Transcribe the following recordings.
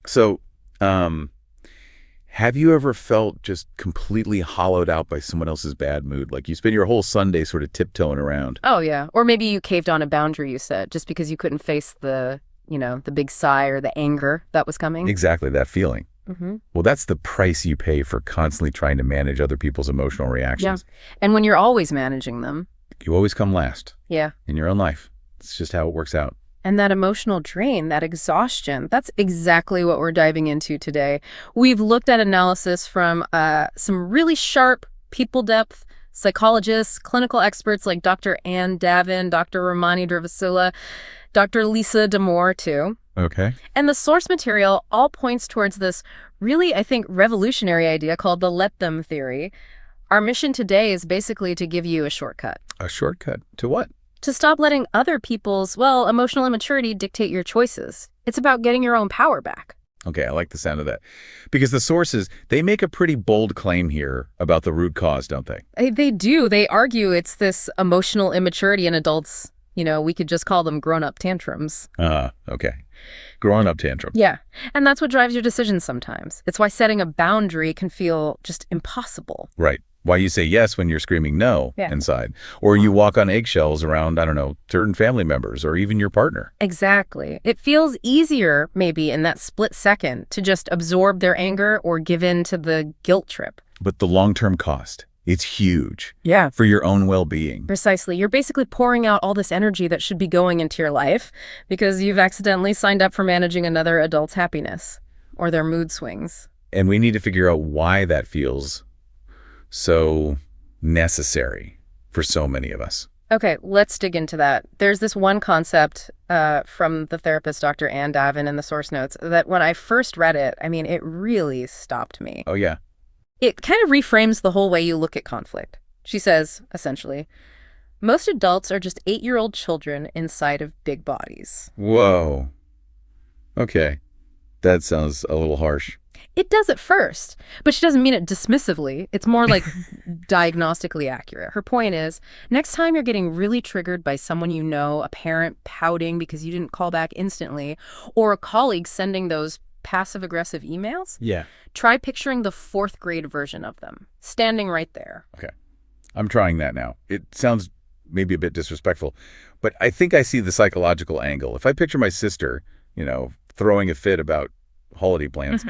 So, um, have you ever felt just completely hollowed out by someone else's bad mood? Like you spend your whole Sunday sort of tiptoeing around. Oh, yeah. Or maybe you caved on a boundary you set just because you couldn't face the big sigh or the anger that was coming. Exactly that feeling. hmm Well, that's the price you pay for constantly trying to manage other people's emotional Yeah. reactions. And when you're always managing them, You always come last yeah. in your own life. It's just how it works out. And that emotional drain, that exhaustion, that's exactly what we're diving into today. We've looked at analysis from some really sharp people depth psychologists, clinical experts like Dr. Ann Davin, Dr. Ramani Dravasula, Dr. Lisa Damore, too. Okay. And the source material all points towards this really, I think, revolutionary idea called the let them theory. Our mission today is basically to give you a shortcut. A shortcut to what? To stop letting other people's, emotional immaturity dictate your choices. It's about getting your own power back. Okay, I like the sound of that. Because the sources, they make a pretty bold claim here about the root cause, don't they? They do. They argue it's this emotional immaturity in adults. We could just call them grown-up tantrums. Okay. Growing up tantrum. Yeah. And that's what drives your decisions sometimes. It's why setting a boundary can feel just impossible. Right. Why you say yes when you're screaming no inside. Or you walk on eggshells around, I don't know, certain family members or even your partner. Exactly. It feels easier, maybe, in that split second to just absorb their anger or give in to the guilt trip. But the long-term cost, it's huge. Yeah. For your own well-being. Precisely. You're basically pouring out all this energy that should be going into your life because you've accidentally signed up for managing another adult's happiness or their mood swings. And we need to figure out why that feels so necessary for so many of us. Okay, let's dig into that. There's this one concept from the therapist, Dr. Ann Davin, in the source notes that when I first read it, it really stopped me. Oh, yeah. It kind of reframes the whole way you look at conflict. She says, essentially, most adults are just 8-year-old children inside of big bodies. Whoa. Okay. That sounds a little harsh. It does at first, but she doesn't mean it dismissively. It's more like diagnostically accurate. Her point is, next time you're getting really triggered by someone you know, a parent pouting because you didn't call back instantly, or a colleague sending those passive-aggressive emails, Yeah. try picturing the 4th grade version of them, standing right there. Okay. I'm trying that now. It sounds maybe a bit disrespectful, but I think I see the psychological angle. If I picture my sister, throwing a fit about holiday plans,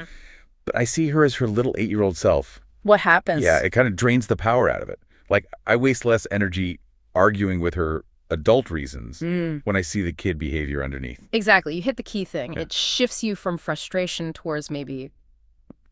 but I see her as her little 8-year-old self. What happens? Yeah, it kind of drains the power out of it. Like, I waste less energy arguing with her adult reasons when I see the kid behavior underneath. Exactly. You hit the key thing. Yeah. It shifts you from frustration towards maybe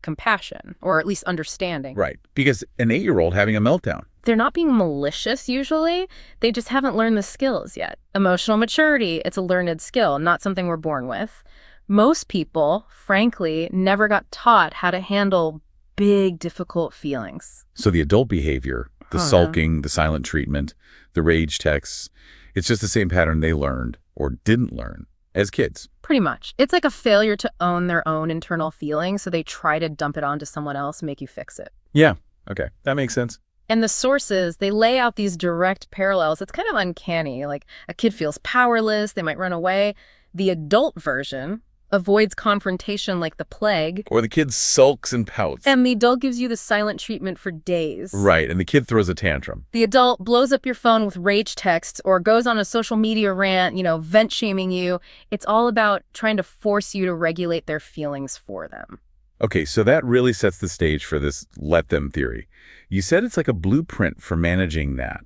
compassion, or at least understanding. Right. Because an 8-year-old having a meltdown. They're not being malicious usually. They just haven't learned the skills yet. Emotional maturity, it's a learned skill, not something we're born with. Most people, frankly, never got taught how to handle big, difficult feelings. So the adult behavior, the sulking, the silent treatment, the rage texts, it's just the same pattern they learned or didn't learn as kids. Pretty much. It's like a failure to own their own internal feelings, so they try to dump it onto someone else and make you fix it. Yeah. Okay. That makes sense. And the sources, they lay out these direct parallels. It's kind of uncanny. Like, a kid feels powerless, they might run away. The adult version avoids confrontation like the plague. Or the kid sulks and pouts. And the adult gives you the silent treatment for days. Right. And the kid throws a tantrum. The adult blows up your phone with rage texts or goes on a social media rant, vent shaming you. It's all about trying to force you to regulate their feelings for them. Okay, so that really sets the stage for this let them theory. You said it's like a blueprint for managing that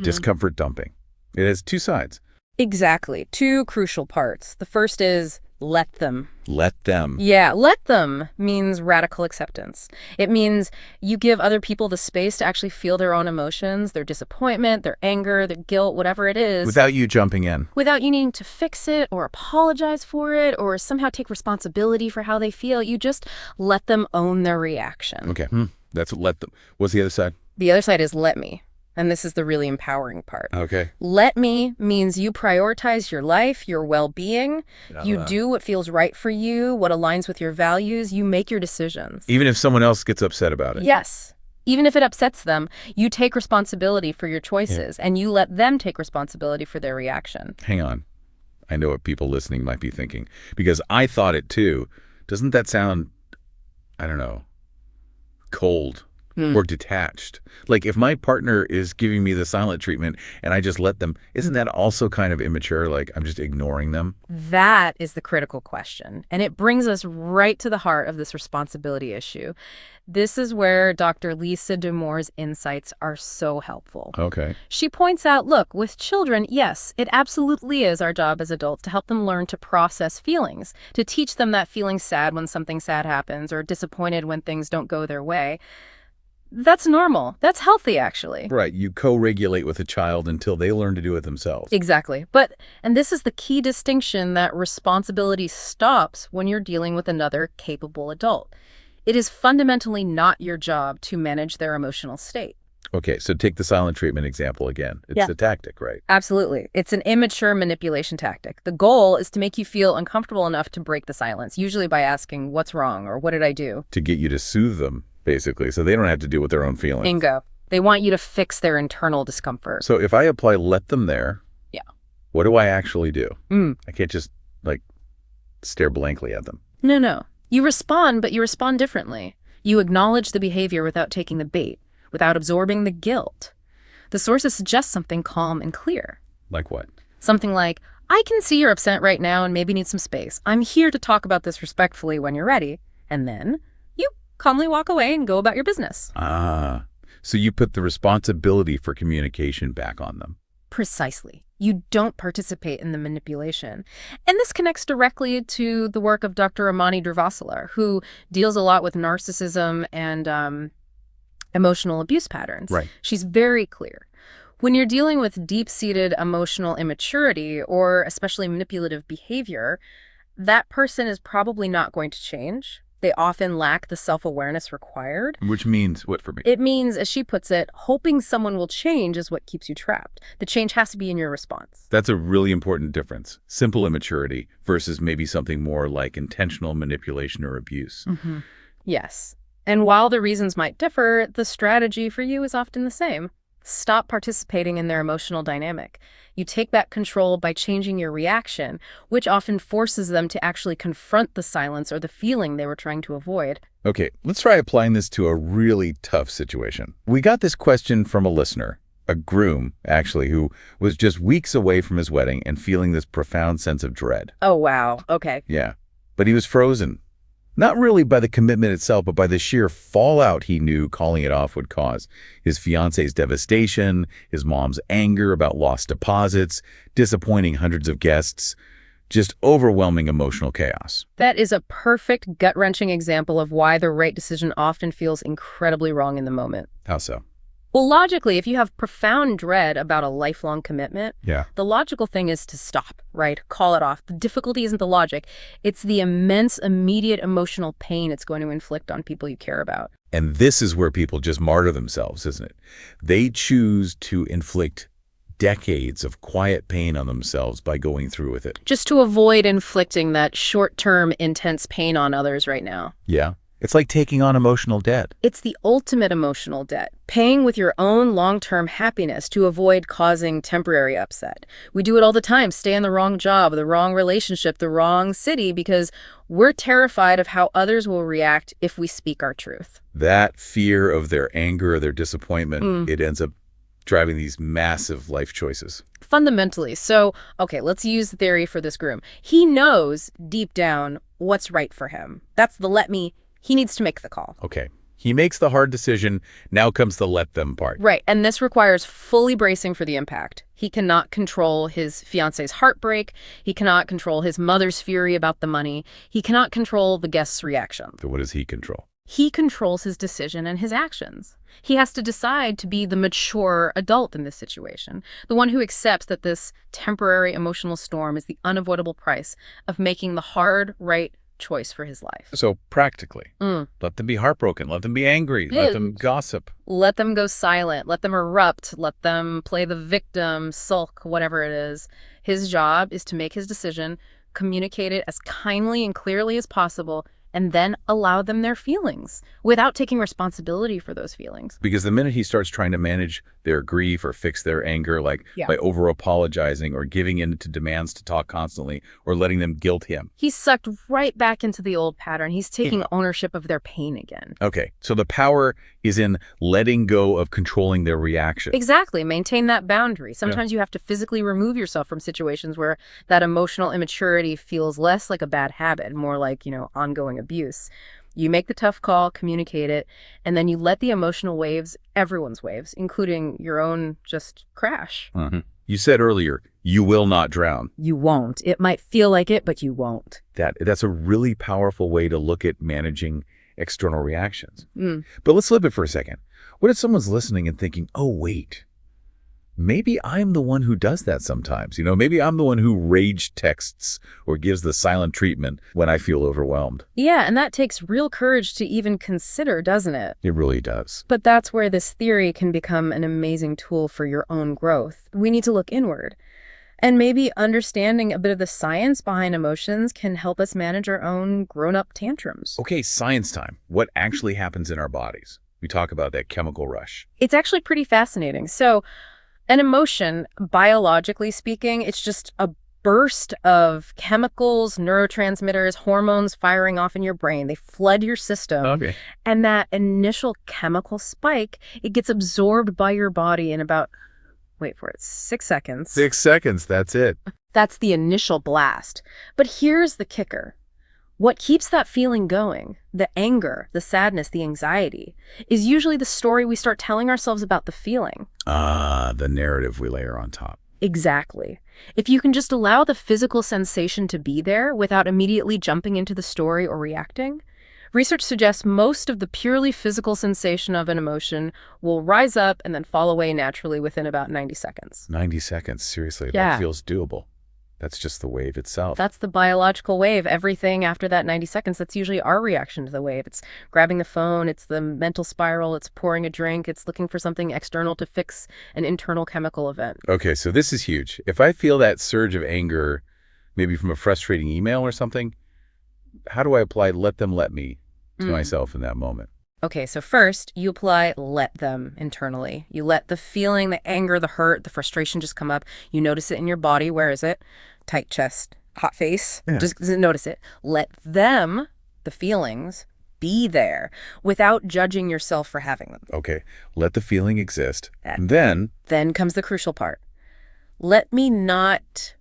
discomfort dumping. It has 2 sides. Exactly. 2 crucial parts. The first is let them. Let them. Yeah, let them means radical acceptance. It means you give other people the space to actually feel their own emotions, their disappointment, their anger, their guilt, whatever it is. Without you jumping in. Without you needing to fix it or apologize for it or somehow take responsibility for how they feel. You just let them own their reaction. Okay, that's what let them. What's the other side? The other side is let me. And this is the really empowering part. Okay. Let me means you prioritize your life, your well-being. You do what feels right for you, what aligns with your values. You make your decisions. Even if someone else gets upset about it. Yes. Even if it upsets them, you take responsibility for your choices and you let them take responsibility for their reaction. Hang on. I know what people listening might be thinking because I thought it too. Doesn't that sound, I don't know, cold or detached? Like if my partner is giving me the silent treatment and I just let them, isn't that also kind of immature? Like I'm just ignoring them? That is the critical question, and it brings us right to the heart of this responsibility issue. This is where Dr. Lisa D'Amour's insights are so helpful. Okay. She points out, look, with children, yes, it absolutely is our job as adults to help them learn to process feelings, to teach them that feeling sad when something sad happens or disappointed when things don't go their way. That's normal. That's healthy, actually. Right. You co-regulate with a child until they learn to do it themselves. Exactly. And this is the key distinction, that responsibility stops when you're dealing with another capable adult. It is fundamentally not your job to manage their emotional state. Okay, so take the silent treatment example again. It's Yeah. a tactic, right? Absolutely. It's an immature manipulation tactic. The goal is to make you feel uncomfortable enough to break the silence, usually by asking, what's wrong, or what did I do? To get you to soothe them, basically, so they don't have to deal with their own feelings. Bingo. They want you to fix their internal discomfort. So if I apply let them there, Yeah. what do I actually do? Mm. I can't just, like, stare blankly at them. No. You respond, but you respond differently. You acknowledge the behavior without taking the bait, without absorbing the guilt. The sources suggest something calm and clear. Like what? Something like, I can see you're upset right now and maybe need some space. I'm here to talk about this respectfully when you're ready. And then you calmly walk away and go about your business. Ah, so you put the responsibility for communication back on them. Precisely. You don't participate in the manipulation. And this connects directly to the work of Dr. Amani Durvasalar, who deals a lot with narcissism and emotional abuse patterns. Right. She's very clear. When you're dealing with deep-seated emotional immaturity or especially manipulative behavior, that person is probably not going to change. They often lack the self-awareness required. Which means what for me? It means, as she puts it, hoping someone will change is what keeps you trapped. The change has to be in your response. That's a really important difference. Simple immaturity versus maybe something more like intentional manipulation or abuse. Mm-hmm. Yes. And while the reasons might differ, the strategy for you is often the same. Stop participating in their emotional dynamic. You take back control by changing your reaction, which often forces them to actually confront the silence or the feeling they were trying to avoid. Okay, let's try applying this to a really tough situation. We got this question from a listener, a groom, actually, who was just weeks away from his wedding and feeling this profound sense of dread. Oh, wow. Okay. Yeah, but he was frozen. Not really by the commitment itself, but by the sheer fallout he knew calling it off would cause. His fiance's devastation, his mom's anger about lost deposits, disappointing hundreds of guests, just overwhelming emotional chaos. That is a perfect gut-wrenching example of why the right decision often feels incredibly wrong in the moment. How so? Well, logically, if you have profound dread about a lifelong commitment, Yeah. the logical thing is to stop, right? Call it off. The difficulty isn't the logic. It's the immense, immediate emotional pain it's going to inflict on people you care about. And this is where people just martyr themselves, isn't it? They choose to inflict decades of quiet pain on themselves by going through with it. Just to avoid inflicting that short-term, intense pain on others right now. Yeah. It's like taking on emotional debt. It's the ultimate emotional debt, paying with your own long-term happiness to avoid causing temporary upset. We do it all the time, stay in the wrong job, the wrong relationship, the wrong city, because we're terrified of how others will react if we speak our truth. That fear of their anger or their disappointment, it ends up driving these massive life choices. Fundamentally. So, okay, let's use the theory for this groom. He knows deep down what's right for him. That's the he needs to make the call. Okay. He makes the hard decision. Now comes the let them part. Right. And this requires fully bracing for the impact. He cannot control his fiance's heartbreak. He cannot control his mother's fury about the money. He cannot control the guest's reaction. So what does he control? He controls his decision and his actions. He has to decide to be the mature adult in this situation, the one who accepts that this temporary emotional storm is the unavoidable price of making the hard, right choice for his life. So practically, let them be heartbroken, let them be angry, let them gossip. Let them go silent, let them erupt, let them play the victim, sulk, whatever it is. His job is to make his decision, communicate it as kindly and clearly as possible, and then allow them their feelings without taking responsibility for those feelings. Because the minute he starts trying to manage their grief or fix their anger, like Yeah. by over-apologizing or giving in to demands to talk constantly or letting them guilt him. He's sucked right back into the old pattern. He's taking ownership of their pain again. Okay, so the power is in letting go of controlling their reaction. Exactly. Maintain that boundary. Sometimes you have to physically remove yourself from situations where that emotional immaturity feels less like a bad habit, more like, ongoing abuse. You make the tough call, communicate it, and then you let the emotional waves, everyone's waves, including your own, just crash. You said earlier, you will not drown. You won't. It might feel like it, but you won't. That's a really powerful way to look at managing external reactions. But let's flip it for a second. What if someone's listening and thinking, oh, wait, maybe I'm the one who does that sometimes. Maybe I'm the one who rage texts or gives the silent treatment when I feel overwhelmed. Yeah, and that takes real courage to even consider, doesn't it? It really does. But that's where this theory can become an amazing tool for your own growth. We need to look inward. And maybe understanding a bit of the science behind emotions can help us manage our own grown-up tantrums. Okay, science time. What actually happens in our bodies? We talk about that chemical rush. It's actually pretty fascinating. So, an emotion, biologically speaking, it's just a burst of chemicals, neurotransmitters, hormones firing off in your brain. They flood your system. Okay. And that initial chemical spike, it gets absorbed by your body in about, wait for it, 6 seconds. 6 seconds, that's it. That's the initial blast. But here's the kicker. What keeps that feeling going, the anger, the sadness, the anxiety, is usually the story we start telling ourselves about the feeling. The narrative we layer on top. Exactly. If you can just allow the physical sensation to be there without immediately jumping into the story or reacting, research suggests most of the purely physical sensation of an emotion will rise up and then fall away naturally within about 90 seconds. 90 seconds, seriously, Yeah. That feels doable. That's just the wave itself. That's the biological wave. Everything after that 90 seconds, that's usually our reaction to the wave. It's grabbing the phone, it's the mental spiral, it's pouring a drink, it's looking for something external to fix an internal chemical event. Okay, so this is huge. If I feel that surge of anger, maybe from a frustrating email or something, how do I apply let them let me to myself in that moment? Okay, so first, you apply let them internally. You let the feeling, the anger, the hurt, the frustration just come up. You notice it in your body. Where is it? Tight chest, hot face. Yeah. Just notice it. Let them, the feelings, be there without judging yourself for having them. Okay, let the feeling exist. And Then comes the crucial part. Let me not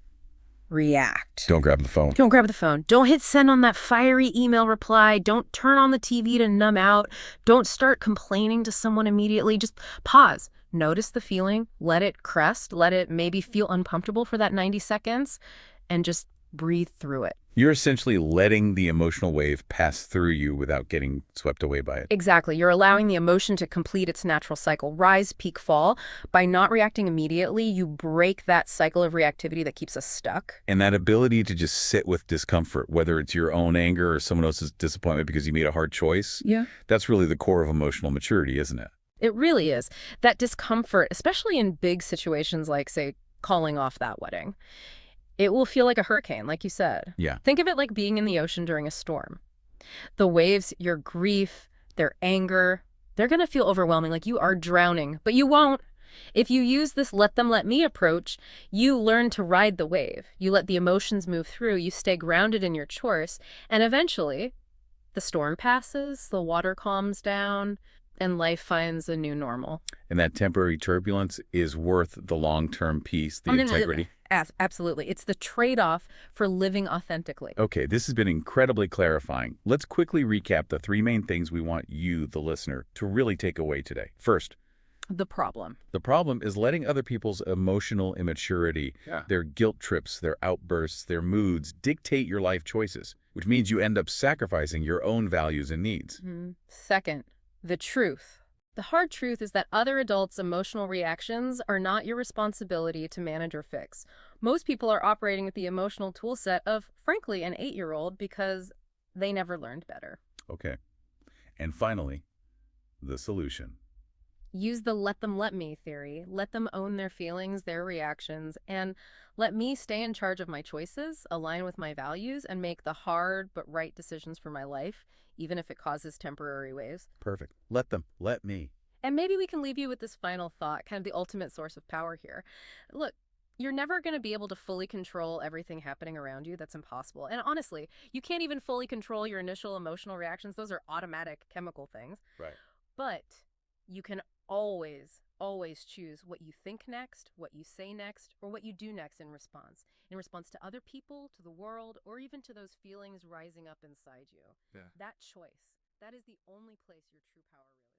react. don't grab the phone. Don't grab the phone. Don't hit send on that fiery email reply. Don't turn on the TV to numb out. Don't start complaining to someone immediately. Just pause. Notice the feeling. Let it crest. Let it maybe feel uncomfortable for that 90 seconds and just breathe through it. You're essentially letting the emotional wave pass through you without getting swept away by it. Exactly. You're allowing the emotion to complete its natural cycle. Rise, peak, fall. By not reacting immediately, you break that cycle of reactivity that keeps us stuck. And that ability to just sit with discomfort, whether it's your own anger or someone else's disappointment because you made a hard choice, that's really the core of emotional maturity, isn't it? It really is. That discomfort, especially in big situations like, say, calling off that wedding, it will feel like a hurricane, like you said. Yeah. Think of it like being in the ocean during a storm. The waves, your grief, their anger, they're going to feel overwhelming, like you are drowning, but you won't. If you use this let them let me approach, you learn to ride the wave. You let the emotions move through, you stay grounded in your choice, and eventually the storm passes, the water calms down, and life finds a new normal. And that temporary turbulence is worth the long-term peace, the integrity. Absolutely. It's the trade-off for living authentically. Okay, this has been incredibly clarifying. Let's quickly recap the 3 main things we want you, the listener, to really take away today. First, The problem is letting other people's emotional immaturity, their guilt trips, their outbursts, their moods dictate your life choices, which means you end up sacrificing your own values and needs. Second, the truth. The hard truth is that other adults' emotional reactions are not your responsibility to manage or fix. Most people are operating with the emotional tool set of, frankly, an 8-year-old because they never learned better. Okay. And finally, the solution. Use the let them let me theory. Let them own their feelings, their reactions, and let me stay in charge of my choices, align with my values, and make the hard but right decisions for my life, even if it causes temporary waves. Perfect. Let them. Let me. And maybe we can leave you with this final thought, kind of the ultimate source of power here. Look, you're never going to be able to fully control everything happening around you. That's impossible. And honestly, you can't even fully control your initial emotional reactions. Those are automatic chemical things. Right. But you can always choose what you think next, what you say next, or what you do next in response to other people, to the world, or even to those feelings rising up inside you. Yeah. That choice, that is the only place your true power really